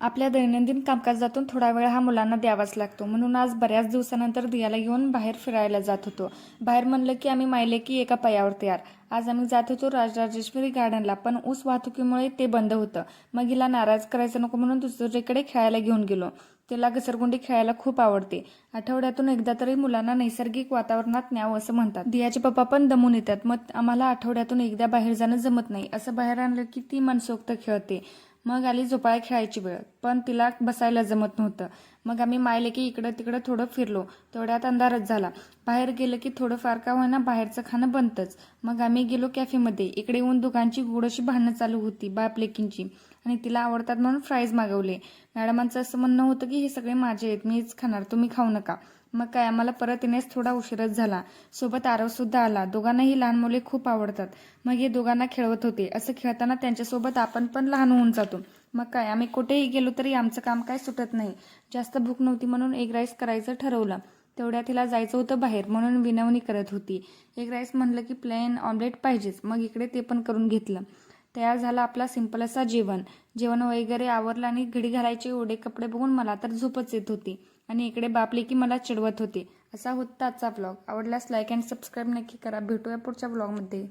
आपल्या दैनंदिन कामकाजातून थोडा वेळ हा मुलांना द्यावाच लागतो. म्हणून आज बऱ्याच दिवसानंतर दियाला घेऊन बाहेर फिरायला जात होतो. बाहेर म्हणलं की आम्ही मायले की एका पायावर तयार. आज आम्ही जात होतो राजराजेश्वरी गार्डनला, पण ऊस वाहतुकीमुळे ते बंद होतं. मग हिला नाराज करायचं नको म्हणून दुसरीकडे खेळायला घेऊन गेलो. तिला घसरगुंडी खेळायला खूप आवडते. आठवड्यातून एकदा तरी मुलांना नैसर्गिक वातावरणात न्यावं असं म्हणतात. दियाचे पप्पा पण दमून येतात, मग आम्हाला आठवड्यातून एकदा बाहेर जाणं जमत नाही. असं बाहेर आणलं की ती मनसोक्त खेळते. मग आली झोपाळ्या खेळायची वेळ, पण तिला बसायला जमत नव्हतं. मग आम्ही मायले की इकडं तिकडं थोडं फिरलो. तेवढ्यात अंधारच झाला. बाहेर गेलं की थोडं फार का होईना बाहेरचं खाणं बनतंच. मग आम्ही गेलो कॅफेमध्ये. इकडे येऊन दोघांची गोड अशी भांडणं चालू होती बाप लेकींची. आणि तिला आवडतात म्हणून फ्राईज मागवले. मॅडमांचं असं म्हणणं होतं की हे सगळे माझे आहेत, मीच खाणार, तुम्ही खाऊ नका. मग काय, आम्हाला परत येण्यास थोडा उशीरच झाला. सोबत आरव सुद्धा आला. दोघांनाही लहान मुले खूप आवडतात. मग हे दोघांना खेळवत होते. असं खेळताना त्यांच्यासोबत आपण पण लहान होऊन जातो. मग काय, आम्ही कुठेही गेलो तरी आमचं काम काय सुटत नाही. जास्त भूक नव्हती म्हणून एग राईस करायचं ठरवलं. तेवढ्या तिला जायचं होतं बाहेर, म्हणून विनवणी करत होती. एग राईस म्हणलं की प्लेन ऑमलेट पाहिजेच. मग इकडे ते पण करून घेतलं. तयार झाला आपला सिंपल असा जेवण वगैरे आवरलं आणि घडी घालायचे ओढे कपडे बघून मला तर झोपच येत होती. आणि इकडे बापले की मला चिडवत होते. असा होता आजचा व्लॉग. आवडल्यास लाईक अँड सबस्क्राईब नक्की करा. भेटूया पुढच्या व्लॉगमध्ये.